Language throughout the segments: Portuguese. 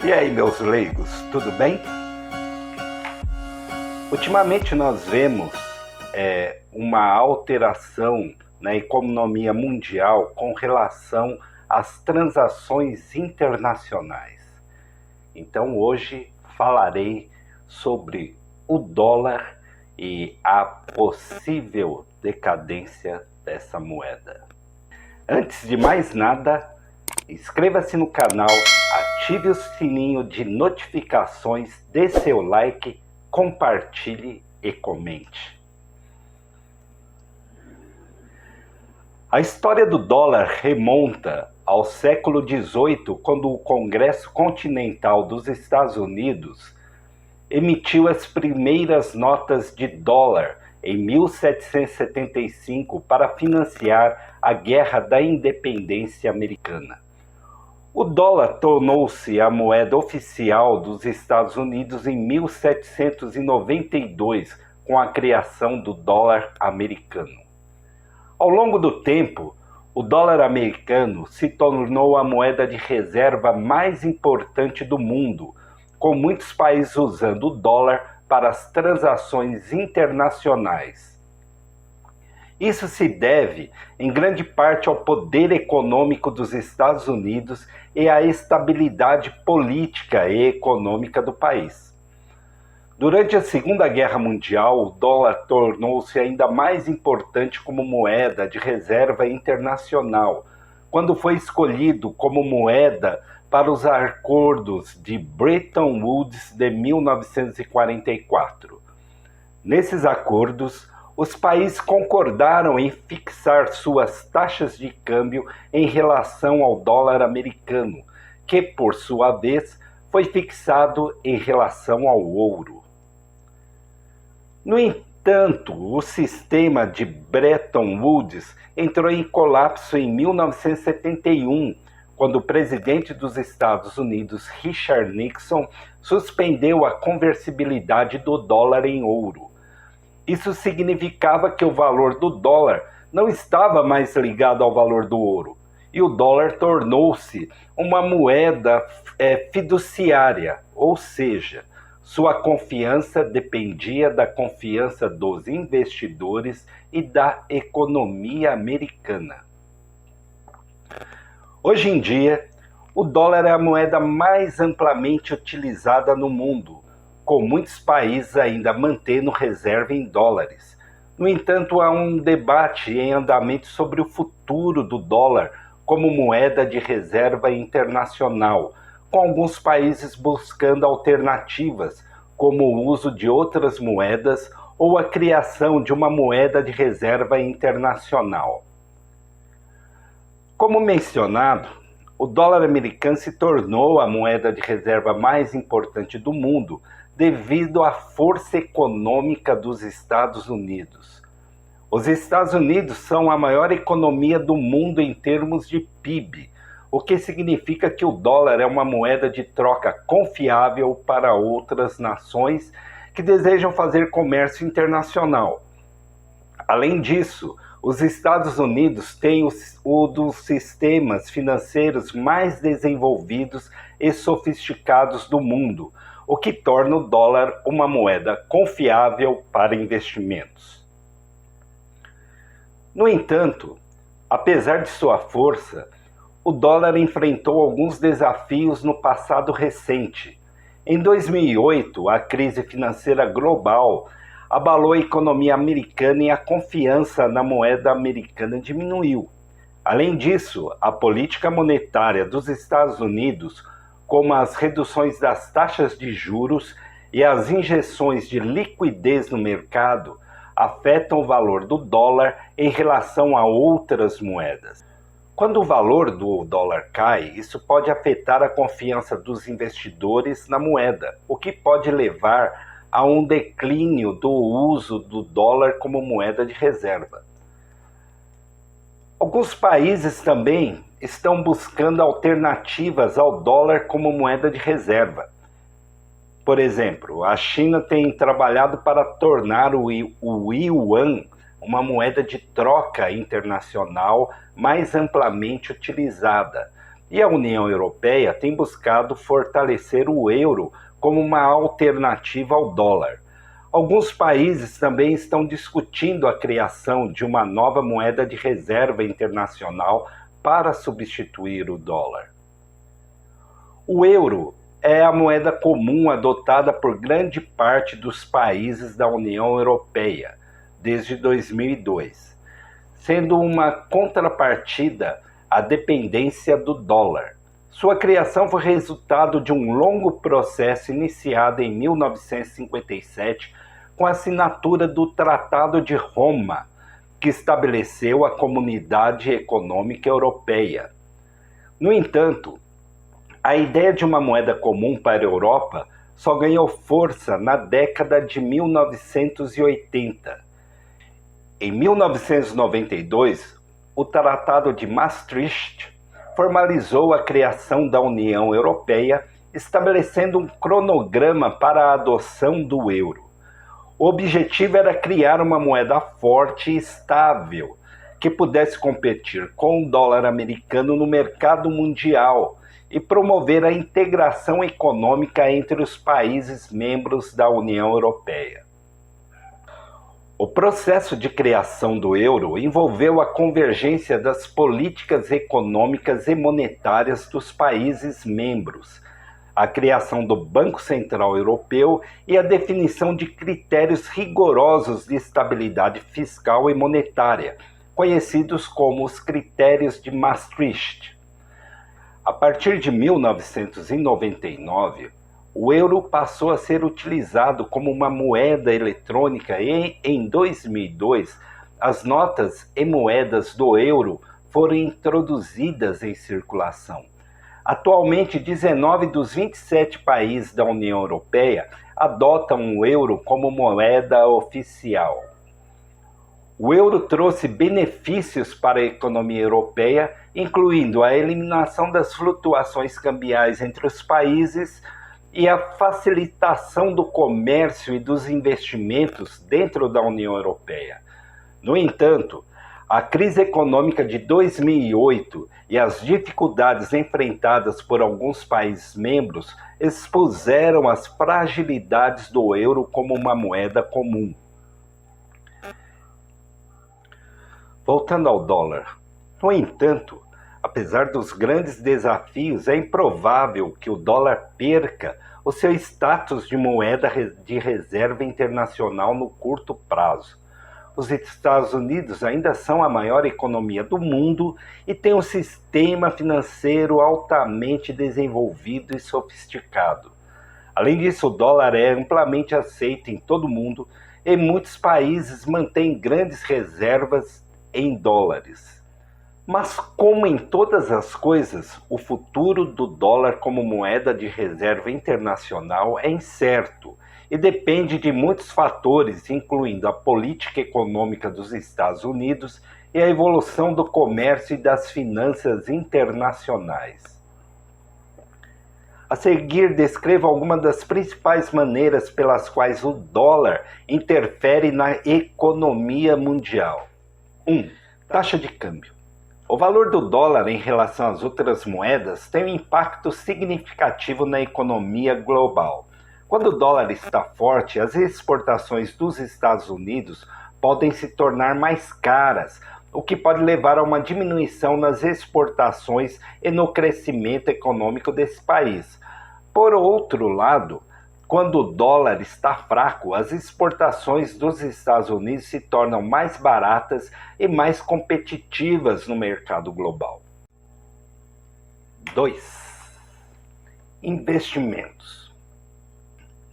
E aí, meus leigos, tudo bem? Ultimamente nós vemos uma alteração na economia mundial com relação às transações internacionais. Então hoje falarei sobre o dólar e a possível decadência dessa moeda. Antes de mais nada, inscreva-se no canal, ative o sininho de notificações, dê seu like, compartilhe e comente. A história do dólar remonta ao século XVIII, quando o Congresso Continental dos Estados Unidos emitiu as primeiras notas de dólar em 1775 para financiar a Guerra da Independência Americana. O dólar tornou-se a moeda oficial dos Estados Unidos em 1792, com a criação do dólar americano. Ao longo do tempo, o dólar americano se tornou a moeda de reserva mais importante do mundo, com muitos países usando o dólar para as transações internacionais. Isso se deve, em grande parte, ao poder econômico dos Estados Unidos e à estabilidade política e econômica do país. Durante a Segunda Guerra Mundial, o dólar tornou-se ainda mais importante como moeda de reserva internacional, quando foi escolhido como moeda para os acordos de Bretton Woods de 1944. Nesses acordos, os países concordaram em fixar suas taxas de câmbio em relação ao dólar americano, que, por sua vez, foi fixado em relação ao ouro. No entanto, o sistema de Bretton Woods entrou em colapso em 1971, quando o presidente dos Estados Unidos, Richard Nixon, suspendeu a conversibilidade do dólar em ouro. Isso significava que o valor do dólar não estava mais ligado ao valor do ouro, e o dólar tornou-se uma moeda fiduciária, ou seja, sua confiança dependia da confiança dos investidores e da economia americana. Hoje em dia, o dólar é a moeda mais amplamente utilizada no mundo, com muitos países ainda mantendo reserva em dólares. No entanto, há um debate em andamento sobre o futuro do dólar como moeda de reserva internacional, com alguns países buscando alternativas, como o uso de outras moedas ou a criação de uma moeda de reserva internacional. Como mencionado, o dólar americano se tornou a moeda de reserva mais importante do mundo devido à força econômica dos Estados Unidos. Os Estados Unidos são a maior economia do mundo em termos de PIB, o que significa que o dólar é uma moeda de troca confiável para outras nações que desejam fazer comércio internacional. Além disso, os Estados Unidos têm um dos sistemas financeiros mais desenvolvidos e sofisticados do mundo, o que torna o dólar uma moeda confiável para investimentos. No entanto, apesar de sua força, o dólar enfrentou alguns desafios no passado recente. Em 2008, a crise financeira global abalou a economia americana e a confiança na moeda americana diminuiu. Além disso, a política monetária dos Estados Unidos, como as reduções das taxas de juros e as injeções de liquidez no mercado, afetam o valor do dólar em relação a outras moedas. Quando o valor do dólar cai, isso pode afetar a confiança dos investidores na moeda, o que pode levar a um declínio do uso do dólar como moeda de reserva. Alguns países também estão buscando alternativas ao dólar como moeda de reserva. Por exemplo, a China tem trabalhado para tornar o yuan uma moeda de troca internacional mais amplamente utilizada, e a União Europeia tem buscado fortalecer o euro como uma alternativa ao dólar. Alguns países também estão discutindo a criação de uma nova moeda de reserva internacional para substituir o dólar. O euro é a moeda comum adotada por grande parte dos países da União Europeia desde 2002, sendo uma contrapartida à dependência do dólar. Sua criação foi resultado de um longo processo iniciado em 1957 com a assinatura do Tratado de Roma, que estabeleceu a Comunidade Econômica Europeia. No entanto, a ideia de uma moeda comum para a Europa só ganhou força na década de 1980. Em 1992, o Tratado de Maastricht formalizou a criação da União Europeia, estabelecendo um cronograma para a adoção do euro. O objetivo era criar uma moeda forte e estável, que pudesse competir com o dólar americano no mercado mundial e promover a integração econômica entre os países membros da União Europeia. O processo de criação do euro envolveu a convergência das políticas econômicas e monetárias dos países membros, a criação do Banco Central Europeu e a definição de critérios rigorosos de estabilidade fiscal e monetária, conhecidos como os critérios de Maastricht. A partir de 1999, o euro passou a ser utilizado como uma moeda eletrônica e, em 2002, as notas e moedas do euro foram introduzidas em circulação. Atualmente, 19 dos 27 países da União Europeia adotam o euro como moeda oficial. O euro trouxe benefícios para a economia europeia, incluindo a eliminação das flutuações cambiais entre os países e a facilitação do comércio e dos investimentos dentro da União Europeia. No entanto, a crise econômica de 2008 e as dificuldades enfrentadas por alguns países membros expuseram as fragilidades do euro como uma moeda comum. Voltando ao dólar. No entanto, apesar dos grandes desafios, é improvável que o dólar perca o seu status de moeda de reserva internacional no curto prazo. Os Estados Unidos ainda são a maior economia do mundo e têm um sistema financeiro altamente desenvolvido e sofisticado. Além disso, o dólar é amplamente aceito em todo o mundo e muitos países mantêm grandes reservas em dólares. Mas, como em todas as coisas, o futuro do dólar como moeda de reserva internacional é incerto e depende de muitos fatores, incluindo a política econômica dos Estados Unidos e a evolução do comércio e das finanças internacionais. A seguir, descreva algumas das principais maneiras pelas quais o dólar interfere na economia mundial. 1. Taxa de câmbio. O valor do dólar em relação às outras moedas tem um impacto significativo na economia global. Quando o dólar está forte, as exportações dos Estados Unidos podem se tornar mais caras, o que pode levar a uma diminuição nas exportações e no crescimento econômico desse país. Por outro lado, quando o dólar está fraco, as exportações dos Estados Unidos se tornam mais baratas e mais competitivas no mercado global. 2. Investimentos.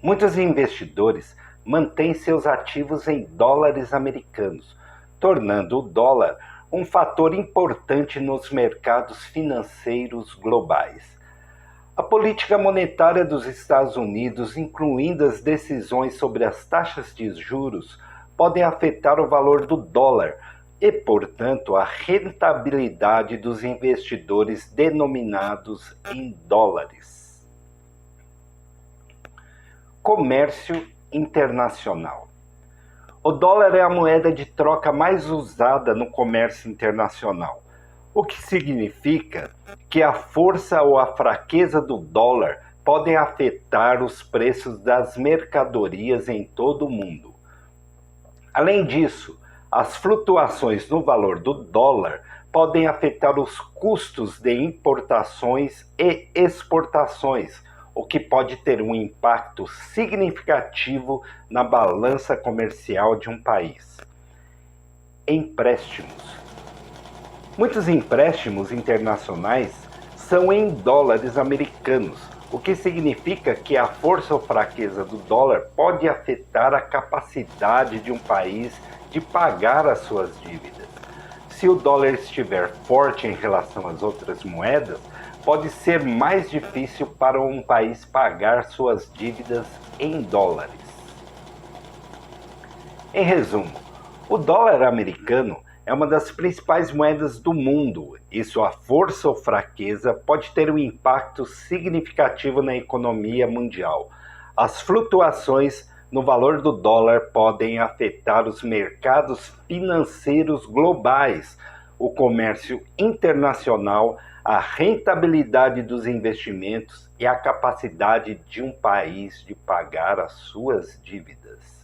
Muitos investidores mantêm seus ativos em dólares americanos, tornando o dólar um fator importante nos mercados financeiros globais. A política monetária dos Estados Unidos, incluindo as decisões sobre as taxas de juros, podem afetar o valor do dólar e, portanto, a rentabilidade dos investidores denominados em dólares. Comércio internacional. O dólar é a moeda de troca mais usada no comércio internacional. o que significa que a força ou a fraqueza do dólar podem afetar os preços das mercadorias em todo o mundo. Além disso, as flutuações no valor do dólar podem afetar os custos de importações e exportações, o que pode ter um impacto significativo na balança comercial de um país. Empréstimos. Muitos empréstimos internacionais são em dólares americanos, o que significa que a força ou fraqueza do dólar pode afetar a capacidade de um país de pagar as suas dívidas. Se o dólar estiver forte em relação às outras moedas, pode ser mais difícil para um país pagar suas dívidas em dólares. Em resumo, o dólar americano é uma das principais moedas do mundo e sua força ou fraqueza pode ter um impacto significativo na economia mundial. As flutuações no valor do dólar podem afetar os mercados financeiros globais, o comércio internacional, a rentabilidade dos investimentos e a capacidade de um país de pagar as suas dívidas.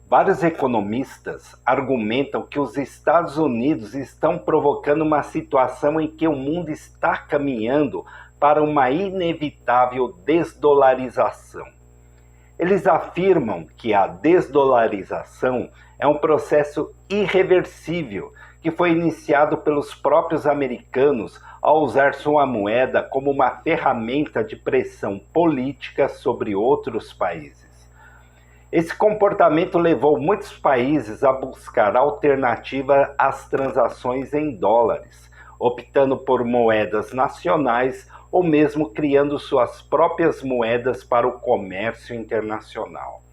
Vários economistas argumentam que os Estados Unidos estão provocando uma situação em que o mundo está caminhando para uma inevitável desdolarização. Eles afirmam que a desdolarização é um processo irreversível que foi iniciado pelos próprios americanos ao usar sua moeda como uma ferramenta de pressão política sobre outros países. Esse comportamento levou muitos países a buscar alternativa às transações em dólares, optando por moedas nacionais ou mesmo criando suas próprias moedas para o comércio internacional.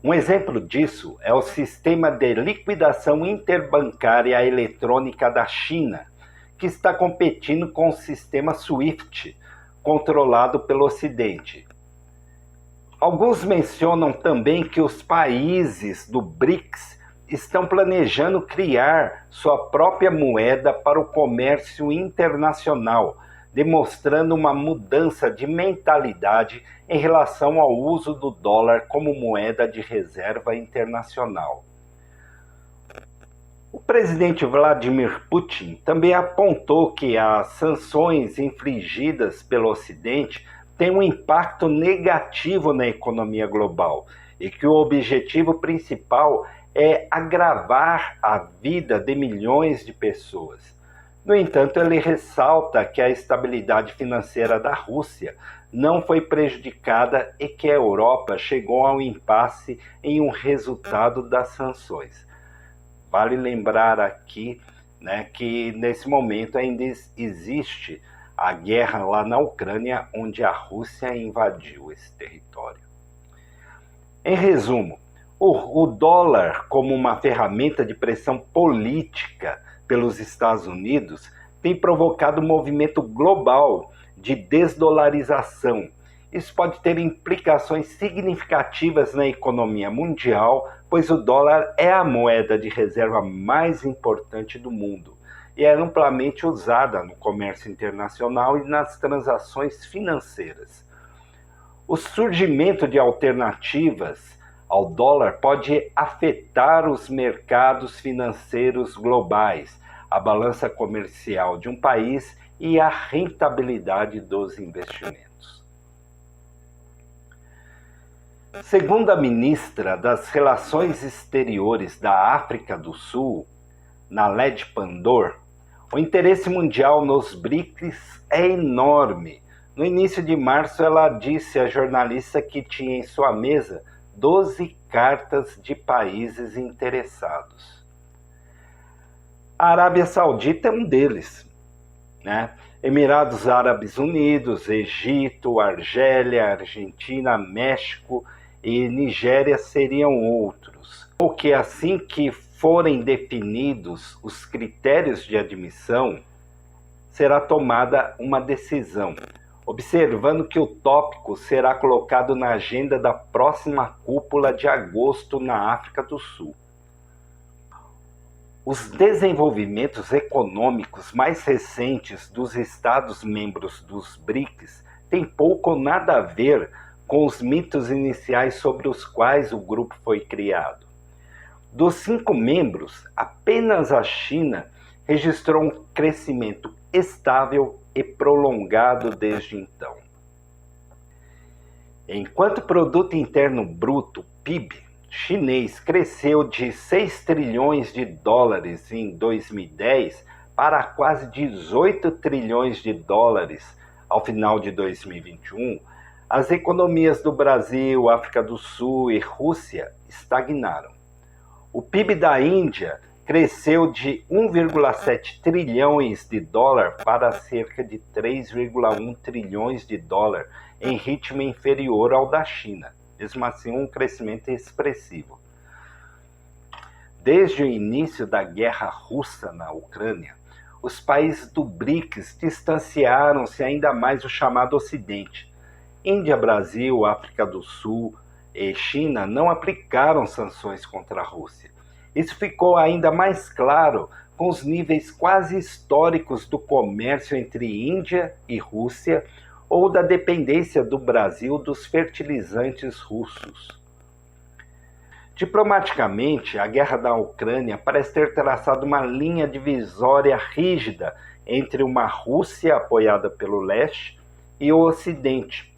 Um exemplo disso é o sistema de liquidação interbancária eletrônica da China, que está competindo com o sistema SWIFT, controlado pelo Ocidente. Alguns mencionam também que os países do BRICS estão planejando criar sua própria moeda para o comércio internacional, demonstrando uma mudança de mentalidade em relação ao uso do dólar como moeda de reserva internacional. O presidente Vladimir Putin também apontou que as sanções infligidas pelo Ocidente têm um impacto negativo na economia global e que o objetivo principal é agravar a vida de milhões de pessoas. No entanto, ele ressalta que a estabilidade financeira da Rússia não foi prejudicada e que a Europa chegou a um impasse em um resultado das sanções. Vale lembrar aqui, que nesse momento ainda existe a guerra lá na Ucrânia, onde a Rússia invadiu esse território. Em resumo, o dólar como uma ferramenta de pressão política pelos Estados Unidos tem provocado um movimento global de desdolarização. Isso pode ter implicações significativas na economia mundial, pois o dólar é a moeda de reserva mais importante do mundo e é amplamente usada no comércio internacional e nas transações financeiras. O surgimento de alternativas ao dólar pode afetar os mercados financeiros globais, a balança comercial de um país e a rentabilidade dos investimentos. Segundo a ministra das Relações Exteriores da África do Sul, Naledi Pandor, o interesse mundial nos BRICS é enorme. No início de março, ela disse à jornalista que tinha em sua mesa 12 cartas de países interessados. A Arábia Saudita é um deles, Emirados Árabes Unidos, Egito, Argélia, Argentina, México e Nigéria seriam outros. O que assim que forem definidos os critérios de admissão, será tomada uma decisão, observando que o tópico será colocado na agenda da próxima cúpula de agosto na África do Sul. Os desenvolvimentos econômicos mais recentes dos Estados-membros dos BRICS têm pouco ou nada a ver com os mitos iniciais sobre os quais o grupo foi criado. Dos 5 membros, apenas a China registrou um crescimento estável e prolongado desde então. Enquanto o Produto Interno Bruto, PIB, chinês cresceu de 6 trilhões de dólares em 2010 para quase 18 trilhões de dólares ao final de 2021, as economias do Brasil, África do Sul e Rússia estagnaram. O PIB da Índia cresceu de 1,7 trilhões de dólar para cerca de 3,1 trilhões de dólar, em ritmo inferior ao da China. Mesmo assim, um crescimento expressivo. Desde o início da guerra russa na Ucrânia, os países do BRICS distanciaram-se ainda mais do chamado Ocidente. Índia, Brasil, África do Sul e China não aplicaram sanções contra a Rússia. Isso ficou ainda mais claro com os níveis quase históricos do comércio entre Índia e Rússia ou da dependência do Brasil dos fertilizantes russos. Diplomaticamente, a guerra da Ucrânia parece ter traçado uma linha divisória rígida entre uma Rússia apoiada pelo leste e o Ocidente.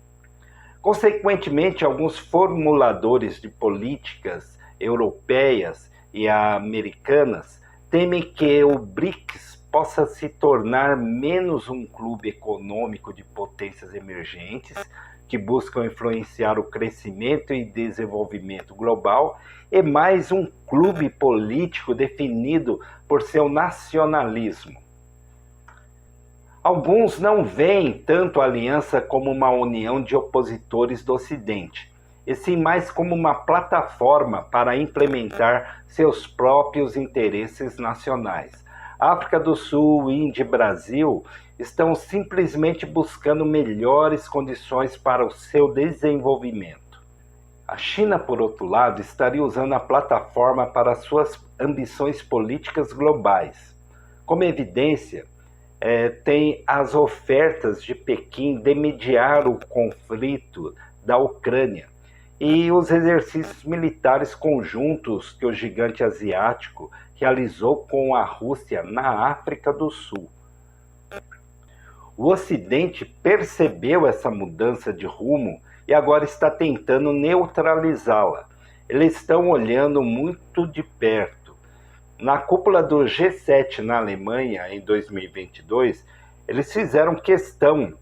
Consequentemente, alguns formuladores de políticas europeias e americanas temem que o BRICS possa se tornar menos um clube econômico de potências emergentes que buscam influenciar o crescimento e desenvolvimento global e mais um clube político definido por seu nacionalismo. Alguns não veem tanto a aliança como uma união de opositores do Ocidente, e sim mais como uma plataforma para implementar seus próprios interesses nacionais. África do Sul, Índia e Brasil estão simplesmente buscando melhores condições para o seu desenvolvimento. A China, por outro lado, estaria usando a plataforma para suas ambições políticas globais. Como evidência, tem as ofertas de Pequim de mediar o conflito da Ucrânia e os exercícios militares conjuntos que o gigante asiático realizou com a Rússia na África do Sul. O Ocidente percebeu essa mudança de rumo e agora está tentando neutralizá-la. Eles estão olhando muito de perto. Na cúpula do G7 na Alemanha, em 2022, eles fizeram questão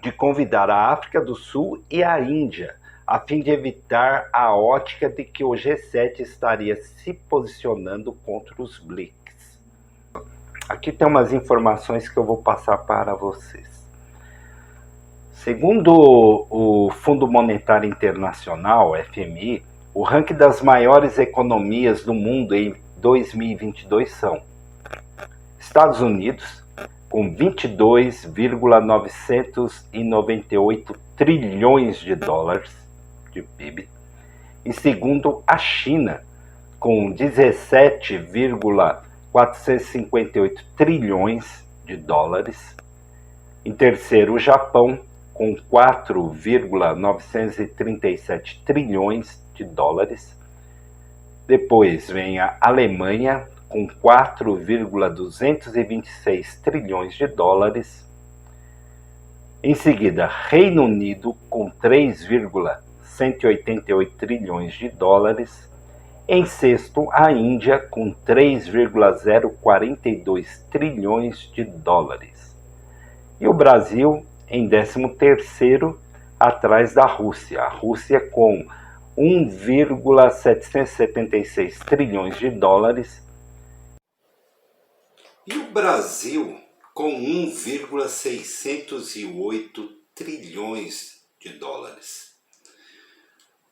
de convidar a África do Sul e a Índia, a fim de evitar a ótica de que o G7 estaria se posicionando contra os BRICS. Aqui tem umas informações que eu vou passar para vocês. Segundo o Fundo Monetário Internacional, FMI, o ranking das maiores economias do mundo em 2022 são Estados Unidos, com 22,998 trilhões de dólares de PIB. Em segundo, a China, com 17,458 trilhões de dólares. Em terceiro, o Japão, com 4,937 trilhões de dólares. Depois vem a Alemanha, com 4,226 trilhões de dólares. Em seguida, Reino Unido, com 3,188 trilhões de dólares. Em sexto, a Índia, com 3,042 trilhões de dólares. E o Brasil, em 13º, atrás da Rússia. A Rússia com 1,776 trilhões de dólares. E o Brasil com 1,608 trilhões de dólares.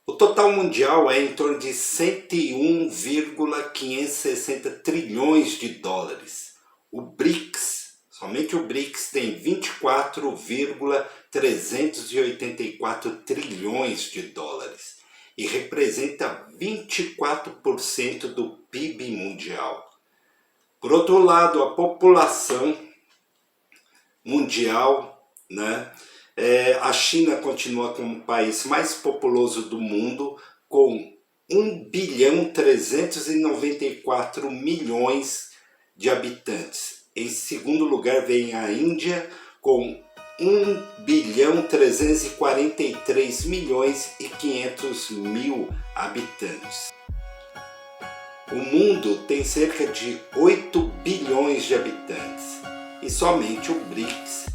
O total mundial é em torno de 101,560 trilhões de dólares. O BRICS, somente o BRICS, tem 24,384 trilhões de dólares e representa 24% do PIB mundial. Por outro lado, a população mundial, né? A China continua como o país mais populoso do mundo, com 1.394.000.000 de habitantes. Em segundo lugar vem a Índia, com 1.343.500.000 habitantes. O mundo tem cerca de 8 bilhões de habitantes e somente o BRICS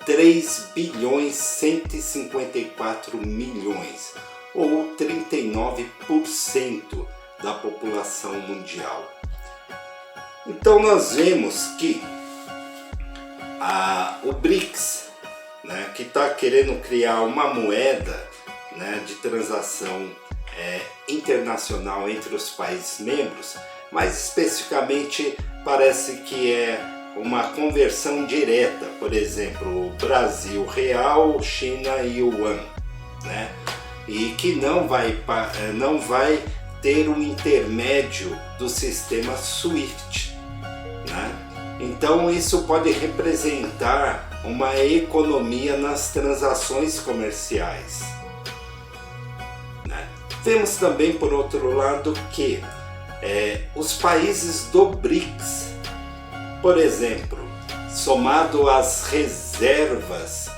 3.154.000.000, ou 39% da população mundial. Então nós vemos que o BRICS, né, que está querendo criar uma moeda, né, de transação internacional entre os países membros, mais especificamente parece que é uma conversão direta, por exemplo, Brasil Real, China Yuan, né? E que não vai ter um intermédio do sistema SWIFT, né? Então isso pode representar uma economia nas transações comerciais, né? Vemos também, por outro lado, que os países do BRICS, por exemplo, somado às reservas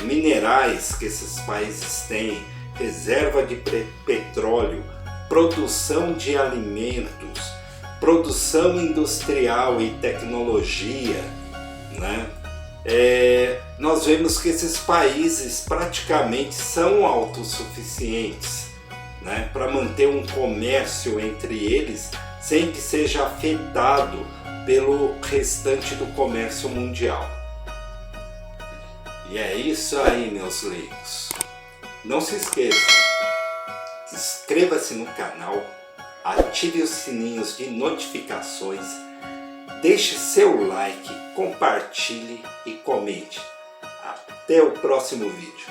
minerais que esses países têm, reserva de petróleo, produção de alimentos, produção industrial e tecnologia, né? Nós vemos que esses países praticamente são autossuficientes, né, para manter um comércio entre eles sem que seja afetado pelo restante do comércio mundial. E é isso aí, meus leigos. Não se esqueça, inscreva-se no canal, ative os sininhos de notificações, deixe seu like, compartilhe e comente. Até o próximo vídeo.